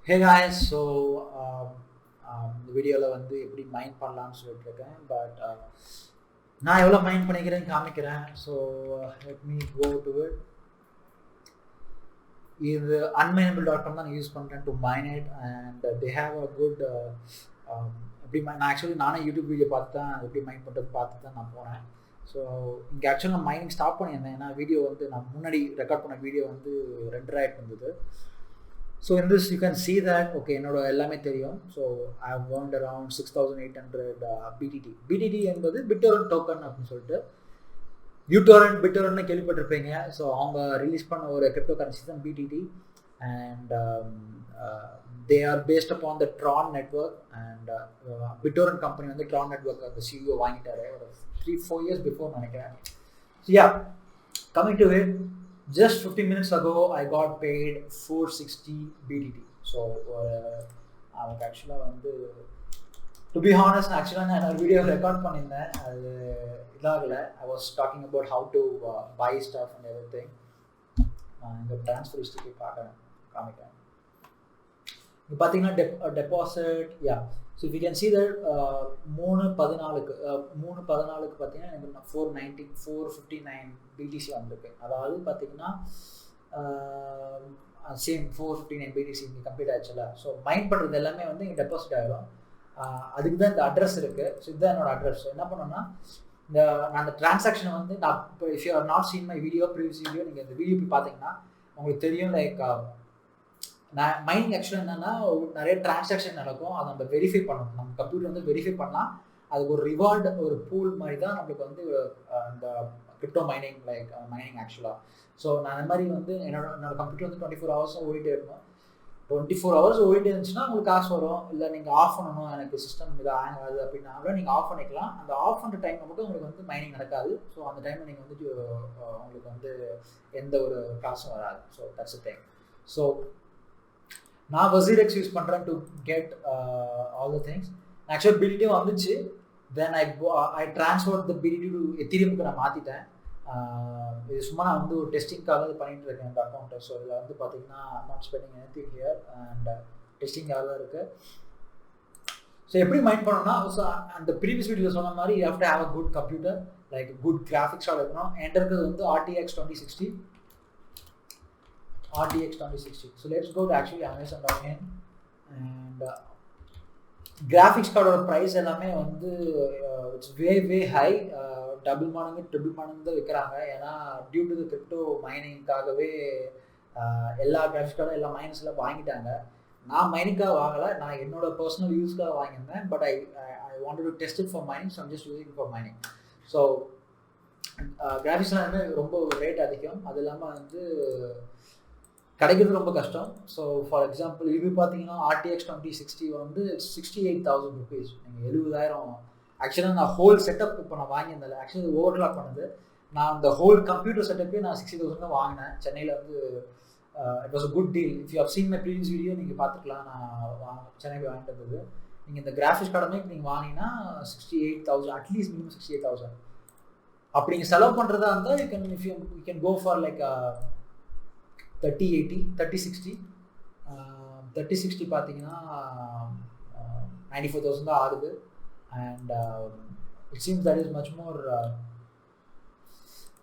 Hey guys, இந்த வீடியோவில் வந்து எப்படி மைண்ட் பண்ணலாம்னு சொல்லிட்டு இருக்கேன். பட் நான் எவ்வளோ மைண்ட் பண்ணிக்கிறேன்னு காமிக்கிறேன். So let me go to it. இது unmineable.com தான் யூஸ் பண்ணுறேன் to mine it. And they have a good எப்படி நான் ஆக்சுவலி நானே யூடியூப் வீடியோ பார்த்து தான் எப்படி மைண்ட் பண்ணுறது பார்த்து தான் நான் போனேன். ஸோ இங்கே ஆக்சுவலி நான் மைனிங் ஸ்டாப் பண்ணியிருந்தேன். ஏன்னா வீடியோ வந்து நான் முன்னாடி ரெக்கார்ட் பண்ண வீடியோ வந்து ரெண்டர் ஆகிட்டு இருந்தது. So in this you can see that okay என்னோட எல்லாமே தெரியும். So I have earned around 6800 BTT. BTT என்பது BitTorrent டோக்கன் அப்படின்னு சொல்லிட்டு uTorrent BitTorrentனு கேள்விப்பட்டிருப்பீங்க. ஸோ அவங்க ரிலீஸ் பண்ண ஒரு கிரிப்டோ கரன்சி தான் BTT. And they are based upon the Tron network. And BitTorrent company வந்து Tron network அந்த CEO வாங்கிட்டாரு ஒரு 3-4 years before நினைக்கிறேன். So yeah, coming to it, just 15 minutes ago I got paid 460 BTT. So அவனுக்கு ஆக்சுவலாக வந்து to be honest ஆக்சுவலாக நான் ஒரு வீடியோ ரெக்கார்ட் பண்ணியிருந்தேன். அது இதாகலை. I was talking about how to buy stuff and எவ்ரி திங். நான் இந்த ட்ரான்ஸ்ஃபர் ஹிஸ்ட்ரி காமிக்கிறேன். இப்போ பார்த்தீங்கன்னா டெபாசிட் யா. So if you can see that 3/14க்கு பார்த்தீங்கன்னா எனக்கு 459 BTC வந்திருக்கு. அதாவது பார்த்தீங்கன்னா சேம் 459 BTC இங்கே கம்ப்ளீட் ஆயிடுச்சுல. ஸோ மைண்ட் பண்ணுறது எல்லாமே வந்து இங்கே டெபாசிட் ஆகிடும். அதுக்கு தான் இந்த அட்ரஸ் இருக்குது. ஸோ இதுதான் என்னோட அட்ரஸ். என்ன பண்ணோன்னா நான் அந்த டிரான்சாக்ஷனை வந்து நான் இப்போ if you R not seen my video previous video நீங்கள் இந்த வீடியோ போய் பார்த்தீங்கன்னா உங்களுக்கு தெரியும். லைக் நான் மைனிங் ஆக்சுவலாக என்னென்னா நிறைய டிரான்சாக்ஷன் நடக்கும். அதை நம்ம வெரிஃபை பண்ணணும். நம்ம கம்ப்யூட்டர் வந்து வெரிஃபை பண்ணால் அதுக்கு ஒரு ரிவார்டு ஒரு பூல் மாதிரி தான் நம்மளுக்கு வந்து இந்த கிரிப்டோ மைனிங் லைக் மைனிங் ஆக்சுவலாக. ஸோ நான் அந்த மாதிரி வந்து என்னோட கம்ப்யூட்டர் வந்து 24 hours ஓடிட்டே இருக்கணும். 24 hours ஓடிட்டே இருந்துச்சுன்னா உங்களுக்கு காசு வரும். இல்லை நீங்கள் ஆஃப் பண்ணணும், எனக்கு சிஸ்டம் இது ஹேங் ஆகுது அப்படின்னா நீங்கள் ஆஃப் பண்ணிக்கலாம். அந்த ஆஃப் பண்ணுற டைமில் மட்டும் உங்களுக்கு வந்து மைனிங் நடக்காது. ஸோ அந்த டைமில் நீங்கள் வந்து உங்களுக்கு வந்து எந்த ஒரு காசும் வராது. So that's a thing. So நான் WazirX யூஸ் பண்ணுறேன் to get all the things. ஆக்சுவலாக பிடிடியும் வந்துச்சு. தென் ஐ ட்ரான்ஸ்ஃபர் த பிடிடி டு எத்தீரியமுக்கு நான் மாற்றிட்டேன். இது சும்மா நான் வந்து ஒரு டெஸ்டிங்காக இது பண்ணிகிட்டு இருக்கேன் இந்த அக்கௌண்ட்டை. ஸோ இதில் வந்து பார்த்தீங்கன்னா not spending anything here and டெஸ்டிங்காக தான் இருக்குது. ஸோ எப்படி மைண்ட் பண்ணணும்னா ஸோ அந்த ப்ரீவியஸ் வீடியோவில் சொன்ன மாதிரி you have to have a good computer like good graphics card இருக்கணும். என்கிட்ட இருக்கிறது வந்து RTX 2060. So let's go to actually Amazon.in. And graphics card price எல்லாமே வந்து இட்ஸ் வே ஹை. டபுள் மடங்கு ட்ரிபிள் மடங்கு தான் விற்கிறாங்க. ஏன்னா டியூ டு த கிரிப்டோ மைனிங்காகவே எல்லா கிராஃபிக்ஸ் கார்டும் எல்லா மைனஸ் எல்லாம் வாங்கிட்டாங்க. நான் மைனிங்காக வாங்கலை, நான் என்னோட பர்சனல் யூஸ்க்காக வாங்கியிருந்தேன். But I wanted to test it for mining. So I'm just using for mining. So graphics எல்லாமே ரொம்ப ரேட் அதிகம். அது இல்லாமல் வந்து கிடைக்கிறது ரொம்ப கஷ்டம். ஸோ ஃபார் எக்ஸாம்பிள் இது பார்த்தீங்கன்னா RTX 2060 வந்து 68,000 rupees. நீங்கள் 70,000. ஆக்சுவலாக நான் ஹோல் செட்டப் இப்போ நான் வாங்கியிருந்தேன். ஆக்சுவலி ஓவர்லாக் பண்ணது நான் அந்த ஹோல் கம்ப்யூட்டர் செட்டப்பே நான் 60,000 தான் வாங்கினேன். சென்னையில் வந்து it was a good deal. If you have seen my previous video நீங்கள் பார்த்துக்கலாம். நான் சென்னைக்கு வாங்கிட்டு இருந்தது. நீங்கள் இந்த கிராஃபிக்ஸ் கார்டுமே நீங்கள் வாங்கினீங்கன்னா 68,000 அட்லீஸ்ட் மினிமம் 68,000. அப்படி நீங்கள் செலவு பண்ணுறதா இருந்தால் you can go for like 3080 3060. 3060 பார்த்தீங்கன்னா 94,000 தான் ஆகுது. And it seems that is much more.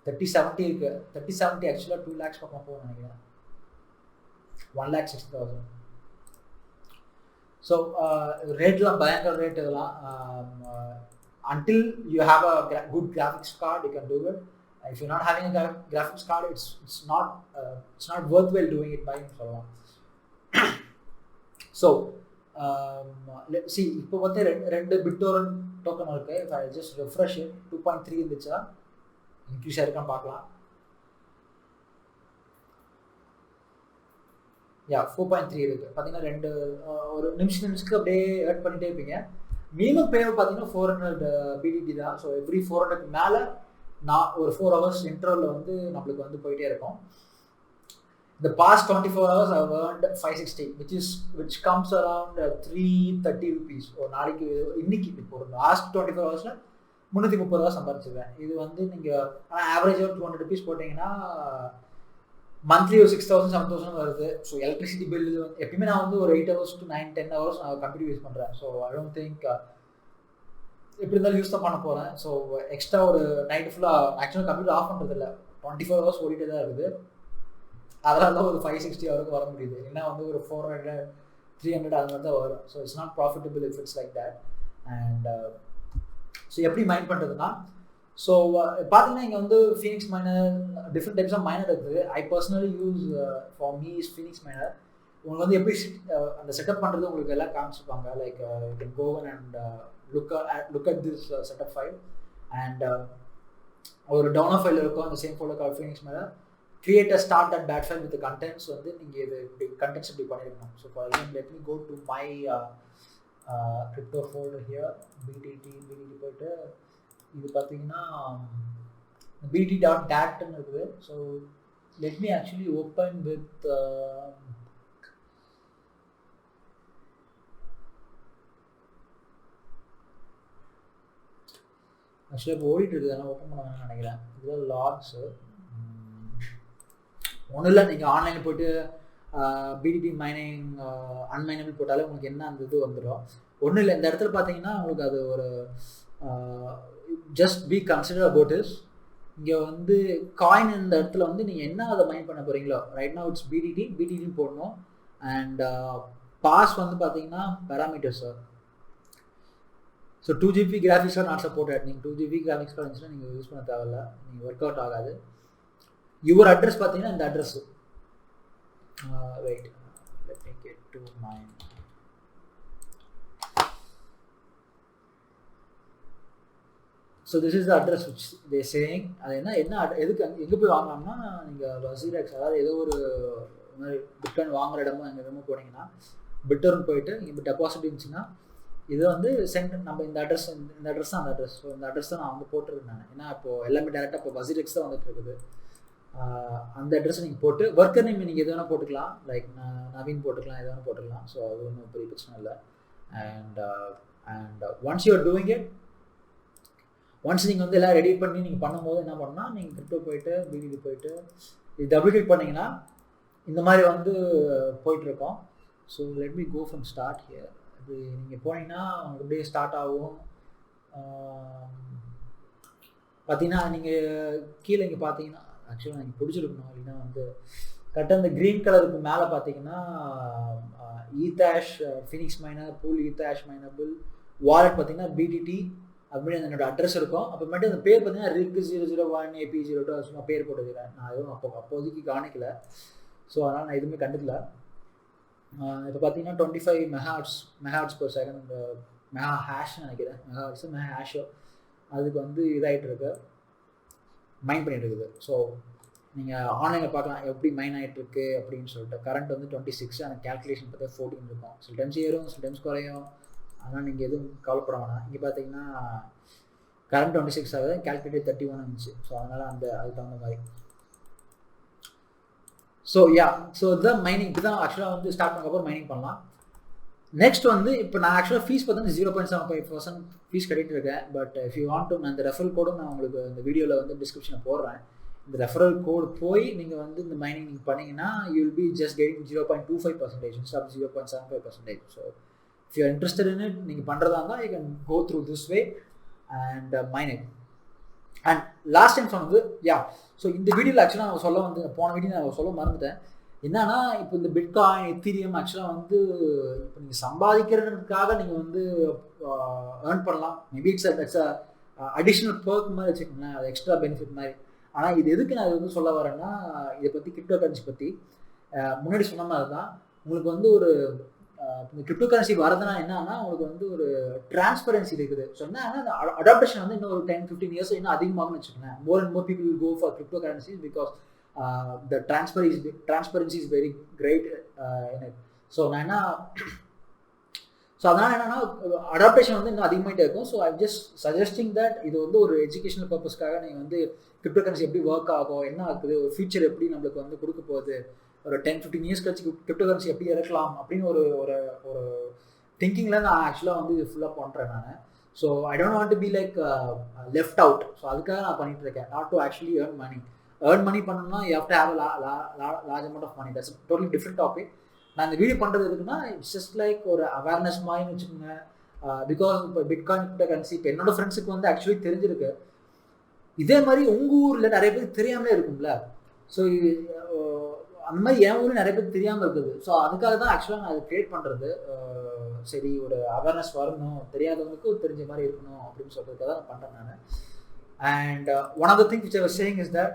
3070 இருக்கு. 3070 ஆக்சுவலாக 2 lakhs பக்கம் போகும் நினைக்கிறேன். 1,60,000. ஸோ ரேட்லாம் பயங்கர ரேட் இதெல்லாம். until you have a good graphics card you can do it. If you're not having a graphics card, it's not worthwhile doing it by சொல்லலாம். So let's see. இப்போ வந்து ரெண்டு BitTorrent டோக்கன் இருக்கு. if I just refresh it 2.3 இருந்துச்சா increase ஆயிருக்கான்னு பார்க்கலாம். 4.3 இருக்கு. பார்த்தீங்கன்னா ரெண்டு ஒரு நிமிஷத்துக்கு அப்படியே ஆட் பண்ணிட்டே இருப்பீங்க. மினிமம் பே பார்த்தீங்கன்னா 400 BTT தான். ஸோ எவ்ரி 400க்கு மேலே நான் ஒரு 4 hours இன்டர்வலில் வந்து நம்மளுக்கு வந்து போயிட்டே இருக்கும். The past 24 hours I've earned 560 which comes around 330 rupees. ஒரு நாளைக்கு இன்னைக்கு இப்போ ஒரு லாஸ்ட் 24 ஹவர்ஸில் 330 ரூபா சம்பாதிச்சிருக்கேன். இது வந்து நீங்கள் ஆனால் ஆவரேஜாக 200 rupees போட்டிங்கன்னா மந்த்லி ஒரு 6,000 7,000 வருது. ஸோ எலக்ட்ரிசிட்டி பில் இது வந்து எப்பயுமே நான் வந்து ஒரு 8 hours to 9-10 hours நான் கம்ப்யூட்டர் யூஸ் பண்ணுறேன். ஸோ ஐ டோன்ட் திங்க் எப்படி இருந்தாலும் யூஸ் தான் பண்ண போகிறேன். ஸோ எக்ஸ்ட்ரா ஒரு நைட்டு ஃபுல்லாக ஆக்சுவலாக கம்ப்யூட்டர் ஆஃப் பண்ணுறது இல்லை, 24 hours ஓடிட்டே தான் இருக்குது. அதனால தான் ஒரு 560 வரைக்கும் வர முடியுது. ஏன்னா வந்து ஒரு 400 300 அது மாதிரி தான் வரும். So it's not profitable if it's like that. And so எப்படி மைண்ட் பண்ணுறதுன்னா, ஸோ பார்த்தீங்கன்னா இங்கே வந்து Phoenix miner different types of miner இருக்குது. I personally use for me is Phoenix miner. உங்களுக்கு வந்து எப்படி அந்த செட்டப் பண்ணுறது உங்களுக்கு எல்லாம் காமிச்சிருப்பாங்க. Like you can go and look at this setup file and ஒரு டவுன்லோட் ஃபைல் இருக்கும். அந்த same folder call Phoenix miner. Create a start and bad file with contents வந்து நீங்கள் இது இப்படி கண்டென்ட்ஸ் இப்படி பண்ணியிருக்கணும். So for example let me go to my crypto folder here BTT போயிட்டு இது பார்த்தீங்கன்னா bt.dat இருக்குது. So let me actually open with ஆக்சுவலாக இப்போ ஓடிட்டு இருக்குது, அதெல்லாம் ஓப்பன் பண்ண வேணும்னு நினைக்கிறேன். இதுதான் லாக்ஸு. ஒன்றும் இல்லை, நீங்கள் ஆன்லைனில் போய்ட்டு பிடிடி மைனிங் அன்மைனபிள் போட்டாலே உங்களுக்கு என்ன அந்த இது வந்துடும். ஒன்றும் இல்லை, இந்த இடத்துல பார்த்தீங்கன்னா உங்களுக்கு அது ஒரு just be consider about is. இங்கே வந்து காயின் இந்த இடத்துல வந்து நீங்கள் என்ன அதை மைண்ட் பண்ண போகிறீங்களோ ரைட் நவ் இட்ஸ் பிடிடின்னு போடணும். அண்ட் பாஸ் வந்து பார்த்தீங்கன்னா parameters. So 2GB graphics not supported. நீங்கள் 2GB கிராஃபிக்ஸ் கார்டு இருந்துச்சுன்னா நீங்கள் யூஸ் பண்ண தேவையில்ல, நீங்கள் ஒர்க் அவுட் ஆகாது. யுவர் அட்ரஸ் பார்த்தீங்கன்னா இந்த address wait let me get to my so this is the address which they saying. அது என்ன எதுக்கு எங்கே போய் வாங்கலாம்னா, நீங்கள் வசீரெக்ஸ் அதாவது ஏதோ ஒரு பிட்காயின் வாங்குற இடமோ எங்கள் இடமோ போனீங்கன்னா பிட்டர்னு போயிட்டு இங்கே டெபாசிட் இருந்துச்சுன்னா இது வந்து சென்ட் நம்ம இந்த அட்ரஸ் தான் அந்த அட்ரஸ். ஸோ இந்த அட்ரஸ் தான் நான் வந்து போட்டிருக்கேன் நான். ஏன்னா இப்போது எல்லாமே டேரெக்டாக இப்போ வசீரெக்ஸ் தான் வந்துட்டு இருக்குது. அந்த அட்ரஸை நீங்கள் போட்டு ஒர்க்கர் நேம் நீங்கள் எது வேணால் போட்டுக்கலாம். லைக் நவீன் போட்டுக்கலாம், எது வேணால் போட்டுக்கலாம். ஸோ அது ஒன்றும் பெரிய பிரச்சனை இல்லை. And once you are doing it, once நீங்கள் வந்து எல்லாம் ரெடி பண்ணி நீங்கள் பண்ணும்போது என்ன பண்ணால் நீங்கள் கிரிப்டோ போயிட்டு பிடிடி போயிட்டு இது டபுள் கிளிக் பண்ணிங்கன்னா இந்த மாதிரி வந்து போயிட்டுருக்கோம். So let me go from start here. அது நீங்கள் போனீங்கன்னா உங்களுக்கு அப்படியே ஸ்டார்ட் ஆகும். பார்த்தீங்கன்னா நீங்கள் கீழே இங்கே பார்த்தீங்கன்னா ஆக்சுவலாக எனக்கு பிடிச்சிருக்கணும் அப்படின்னா வந்து கரெக்டாக அந்த க்ரீன் கலருக்கு மேலே பார்த்தீங்கன்னா ஈத்தாஷ் ஃபினிக்ஸ் மைனர் பூல் ஈத்தாஷ் மைனபிள் வாலெட் பார்த்தீங்கன்னா பிடிடி அப்படி என்னோட அட்ரஸ் இருக்கும். அப்புறமேட்டு அந்த பேர் பார்த்தீங்கன்னா ரிக் 001 AP02 சும்மா பேர் போட்டுக்கிறேன். நான் எதுவும் அப்போதைக்கு காணிக்கல. ஸோ அதனால் நான் எதுவுமே கண்டுக்கல. இப்போ பார்த்தீங்கன்னா 25 மெகாஹெர்ட்ஸ் per second மெகா ஹேஷ்னு நினைக்கிறேன். மெகா ஹேஷோ அதுக்கு வந்து இதாகிட்டு இருக்கு, மைண்ட் பண்ணிட்டு இருக்குது. ஸோ நீங்கள் ஆன்லைனில் பார்க்கலாம் எப்படி மைன் ஆகிட்டு இருக்கு அப்படின்னு சொல்லிட்டு. கரண்ட் வந்து 26, அந்த கேல்குலேஷன் பார்த்தா 14 இருக்கும். சில டைம்ஸ் ஏறும், சில டைம்ஸ் குறையும். அதனால் நீங்கள் எதுவும் கவலைப்பட வேணாம். இங்கே பார்த்தீங்கன்னா கரண்ட் 26 ஆகுது, கேல்குலேட்டட் 31 இருந்துச்சு. ஸோ அதனால் அதுக்கு தகுந்த மாதிரி. ஸோ இதுதான் மைனிங். இப்படி தான் ஆக்சுவலாக வந்து ஸ்டார்ட் பண்ணக்கப்புறம் மைனிங் பண்ணலாம். நெக்ஸ்ட் வந்து இப்போ நான் ஆக்சுவலாக ஃபீஸ் பார்த்தீங்கன்னா 0.75% ஃபீஸ் கட்டிட்டு இருக்கேன். But if you want to, நான் இந்த ரெஃபரல் கோடும் நான் உங்களுக்கு இந்த வீடியோவில் வந்து டிஸ்கிரிப்ஷனில் போடுறேன். இந்த ரெஃபரல் கோடு போய் நீங்கள் வந்து இந்த மைனிங் நீங்கள் பண்ணிங்கன்னா you will be just getting 0.25% instead of 0.75%. So if you are interested in it, நீங்கள் பண்ணுறதா இருந்தால் you can go through this way and mine it. And last time சொன்னது ஸோ இந்த வீடியோவில் ஆக்சுவலாக நான் சொல்ல வந்து போன வீடியோ நான் சொல்ல மறந்துட்டேன். என்னன்னா இப்போ இந்த பிட்காயின் எத்தீரியம் ஆக்சுவலாக வந்து இப்போ நீங்கள் சம்பாதிக்கிறதுக்காக நீங்கள் வந்து ஏர்ன் பண்ணலாம். மேபி இட்ஸ் அடிஷ்னல் பர்க் மாதிரி வச்சுக்கோங்களேன், அது எக்ஸ்ட்ரா பெனிஃபிட் மாதிரி. ஆனால் இது எதுக்கு நான் இது வந்து சொல்ல வரேன்னா, இதை பற்றி கிரிப்டோ கரன்சி பற்றி முன்னாடி சொன்ன மாதிரி தான் உங்களுக்கு வந்து ஒரு இந்த கிரிப்டோ கரன்சி வரதுனா என்னன்னா உங்களுக்கு வந்து ஒரு டிரான்ஸ்பரன்சி இருக்குது. ஸோ என்னன்னா அடாப்டேஷன் வந்து இன்னும் ஒரு 10-15 years இன்னும் அதிகமாகும்னு வச்சுக்கோங்களேன். More and more people will go for crypto currencies because the transparency is very great in it. So நான் என்ன அதனால் என்னன்னா அடாப்டேஷன் வந்து இன்னும் அதிகமாகிட்டே இருக்கும். So I just suggesting that இது வந்து ஒரு எஜுகேஷனல் பர்பஸ்க்காக நீங்கள் வந்து கிரிப்டோ கரன்சி எப்படி ஒர்க் ஆகும், என்ன ஆகுது, ஒரு ஃபியூச்சர் எப்படி நம்மளுக்கு வந்து கொடுக்க போகுது, ஒரு 10-15 years கழிச்சு கிரிப்டோ கரன்சி எப்படி இறக்கலாம் அப்படின்னு ஒரு ஒரு ஒரு திங்கிங்கில் நான் ஆக்சுவலாக வந்து இது ஃபுல்லாக பண்ணுறேன் நான். So I don't want to be like left out. So அதுக்காக நான் பண்ணிட்டு இருக்கேன், not to actually earn money. Earn money பண்ணணும்னா you have to have large amount of money. That's totally different topic. நான் இந்த வீடியோ பண்ணுறது எதுக்குன்னா இட்ஸ் ஜஸ்ட் லைக் ஒரு அவேர்னஸ் மாதிரின்னு வச்சுக்கோங்க. பிகாஸ் இப்போ பிட்காயின் கிரிப்டோ கரன்சி இப்போ என்னோட ஃப்ரெண்ட்ஸுக்கு வந்து ஆக்சுவலி தெரிஞ்சிருக்கு. இதே மாதிரி உங்கள் ஊரில் நிறைய பேருக்கு தெரியாமலே இருக்கும்ல. ஸோ அந்த மாதிரி என் ஊரில் நிறைய பேருக்கு தெரியாமல் இருக்குது. ஸோ அதுக்காக தான் ஆக்சுவலாக நான் அதை க்ரியேட் பண்ணுறது. சரி ஒரு அவேர்னஸ் வரணும், தெரியாதவங்களுக்கு தெரிஞ்ச மாதிரி இருக்கணும் அப்படின்னு சொல்கிறதுக்காக தான் பண்ணுறேன் நான். And one of the thing which I was saying is that,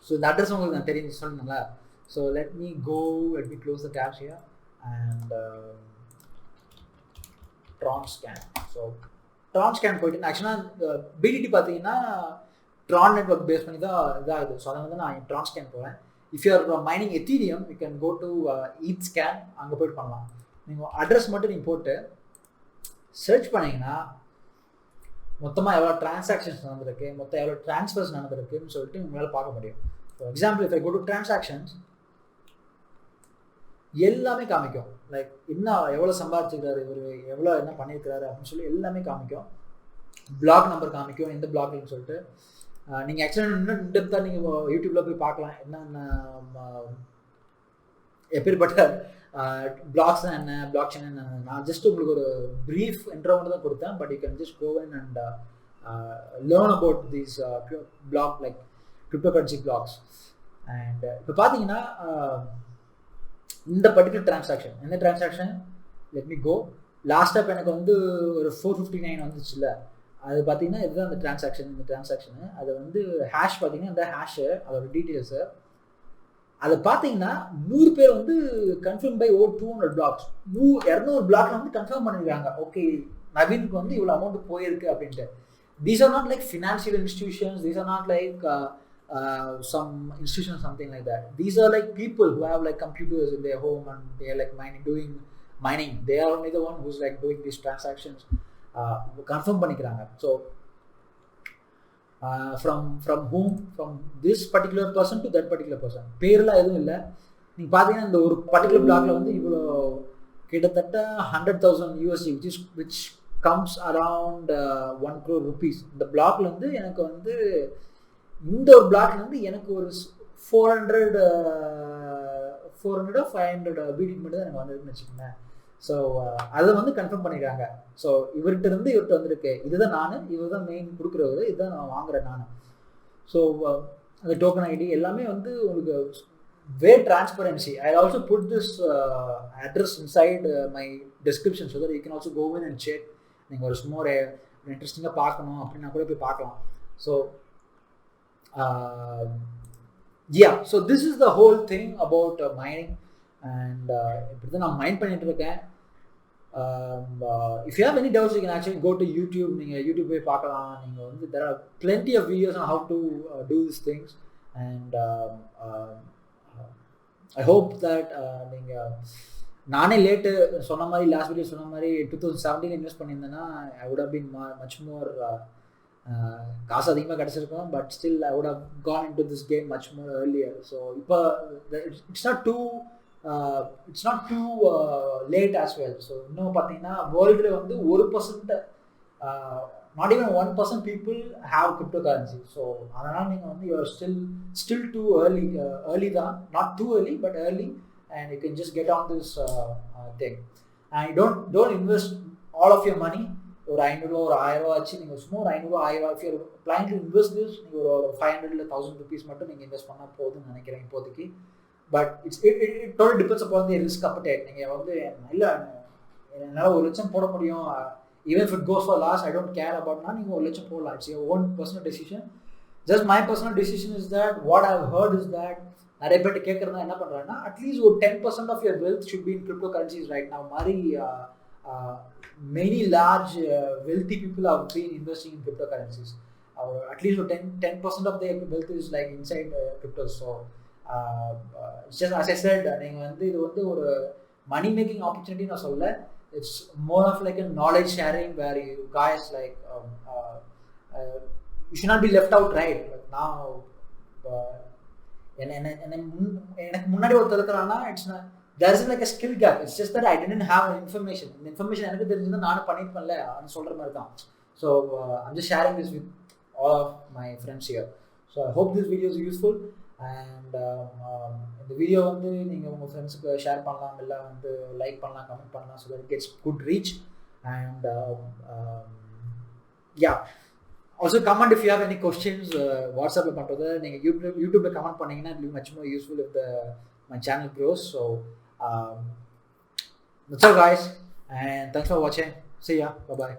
so இந்த அட்ரஸ் உங்களுக்கு நான் தெரிஞ்சு சொல்லணுங்களா. So let me close the tabs here and Tron Scan. So Tron Scan போயிட்டு ஆக்சுவலாக பிடிடி பார்த்தீங்கன்னா Tron நெட்வொர்க் பேஸ் பண்ணி தான் இதாகுது. ஸோ அதை வந்து நான் Tron Scan போவேன். If you are mining ethereum you can go to ETHScan, அங்கே போய்ட்டு பண்ணலாம். நீங்கள் அட்ரஸ் மட்டும் நீங்கள் போட்டு சர்ச் பண்ணிங்கன்னா மொத்தமாக எவ்வளோ டிரான்சாக்ஷன்ஸ் நடந்திருக்கு, மொத்தம் எவ்வளோ ட்ரான்ஸ்ஃபர்ஸ் நடந்திருக்குன்னு சொல்லிட்டு உங்களால் பார்க்க முடியும். For example if I go to transactions எல்லாமே காமிக்கும். லைக் என்ன எவ்வளோ சம்பாதிச்சிருக்காரு இவர், எவ்வளோ என்ன பண்ணியிருக்கிறாரு அப்படின்னு சொல்லி எல்லாமே காமிக்கும். பிளாக் நம்பர் காமிக்கும், எந்த பிளாக்னு சொல்லிட்டு. நீங்கள் ஆக்சுவலாக இன்னும் இன்டெப்த்தாக நீங்கள் யூடியூப்பில் போய் பார்க்கலாம் என்னென்ன எப்பேற்பட்ட பிளாக்ஸ் என்ன, பிளாக் செயின் என்ன. நான் ஜஸ்ட் உங்களுக்கு ஒரு ப்ரீஃப் இன்ட்ரோன்னு தான் கொடுத்தேன். But you can just go in and learn about these block like crypto currency blocks. And இப்போ பார்த்தீங்கன்னா இந்த பர்டிகுலர் டிரான்சாக்ஷன், எந்த transaction let me go. Last up எனக்கு வந்து ஒரு 459 வந்துச்சுல்ல, அது பார்த்தீங்கன்னா இதுதான் அந்த டிரான்சாக்ஷன். இந்த டிரான்சாக்ஷனு அது வந்து ஹேஷ் பார்த்தீங்கன்னா இந்த ஹேஷு அதோட டீட்டெயில்ஸு அதை பார்த்தீங்கன்னா 100 பேர் வந்து கன்ஃபார்ம் பை ஓவர் 200 பிளாக்ஸ். 200 பிளாக்ல வந்து கன்ஃபார்ம் பண்ணியிருக்காங்க. ஓகே நவீனுக்கு வந்து இவ்வளோ அமௌண்ட் போயிருக்கு அப்படின்ட்டு. These are not like financial institutions. These are not like some institution or something like that. These are like people who have like computers in their home and they are like doing mining. They are only the one who's like doing these transactions. Confirm பண்ணிக்கிறாங்க. So from whom, from this particular person to that particular person. பேர்லாம் எதுவும் இல்லை. நீங்கள் பார்த்தீங்கன்னா இந்த ஒரு particular பிளாக்ல வந்து இவ்வளோ கிட்டத்தட்ட 100,000 USD which comes around 1 crore rupees. இந்த பிளாக்ல வந்து எனக்கு வந்து இந்த ஒரு பிளாக்ல வந்து எனக்கு ஒரு 400 500 BTC மட்டும் தான் எனக்கு வந்திருக்குன்னு வச்சுக்கோங்களேன். ஸோ அதை வந்து கன்ஃபார்ம் பண்ணிடுறாங்க. ஸோ இவர்கிட்ட இருந்து இவர்கிட்ட வந்திருக்கு, இதுதான் நான், இவர் தான் மெயின் கொடுக்குறவர், இதுதான் நான் வாங்குறேன் நான். ஸோ அந்த டோக்கன் ஐடி எல்லாமே வந்து உங்களுக்கு way transparency. I also put this address inside my description so that you can also go in and check. நீங்கள் ஒரு சும்மா ஒரு இன்ட்ரெஸ்டிங்காக பார்க்கணும் அப்படின்னா கூட போய் பார்க்கலாம். So yeah, so this is the whole thing about mining and இப்படி தான் நான் மைண்ட் பண்ணிட்டு இருக்கேன். If you have any doubts you can actually go to YouTube. நீங்கள் யூடியூப் போய் பார்க்கலாம். நீங்கள் வந்து there are plenty of videos on how to do these things and I hope that நீங்கள் நானே லேட்டு சொன்ன மாதிரி லாஸ்ட் வீடியோ சொன்ன மாதிரி 2017 இன்வெஸ்ட் பண்ணியிருந்தேன்னா I would have been much more காசு அதிகமாக கிடச்சிருக்கும். But still I would have gone in to this game much more earlier. So இப்போ it's not too late as well. So இன்னும் பார்த்தீங்கன்னா வேர்ல்டில் வந்து 1% not even 1% people have crypto currency. So அதனால் நீங்கள் வந்து யூஆர் ஸ்டில் டூ ஏர்லி தான், not too early but early, and you can just get on this thing. And don't invest all of your money. ஒரு 500 ஒரு 1000 ஆச்சு, நீங்கள் சும்மா ஒரு 500 1000 if you are planning to invest this, நீங்கள் ஒரு 500 இல்லை 1000 rupees மட்டும் நீங்கள் இன்வெஸ்ட் பண்ணால் போதும்னு நினைக்கிறேன் இப்போதைக்கு. But it totally depends upon the risk appetite. நீங்கள் வந்து இல்லை என்னால் 1 லட்சம் போட முடியும், even if it goes for loss I don't care aboutனா நீங்கள் 1 லட்சம் போடலாம். It's your own personal decision. Just my personal decision is that what I've heard is that நிறைய பேர்ட்டு கேட்குறதா என்ன பண்ணுறாங்கன்னா அட்லீஸ்ட் ஒரு 10% of your wealth should be in cryptocurrencies right now. மாதிரி many large wealthy people have been investing in cryptocurrencies. At least 10% of their wealth is like inside crypto. So it's just as I said, நீங்கள் வந்து இது வந்து ஒரு money making opportunity நான் சொல்ல. It's more of like a knowledge sharing where you guys like you should not be left out, right? Like now எனக்கு முன்னாடி ஒருத்தர் இருக்கிறான்னா it's there is like a skill gap. It's just that I didn't have information. இந்த information எனக்கு தெரிஞ்சிருந்தா நானும் பண்ணிருப்பேன்ல, அது சொல்ற மாதிரி தான். So I'm just sharing this with all of my friends here. So I hope this video is useful. And இந்த video வந்து நீங்கள் உங்கள் ஃப்ரெண்ட்ஸுக்கு ஷேர் பண்ணலாம், இல்லை வந்து லைக் பண்ணலாம், கமெண்ட் பண்ணலாம், so that it gets good reach. And yeah, also comment if you have any questions. வாட்ஸ்அப்பில் பண்ணுறது நீங்கள் யூடியூப்பில் கமெண்ட் பண்ணிங்கன்னா it will much more useful if my channel grows. So that's all guys, and thanks for watching. See ya. Bye bye.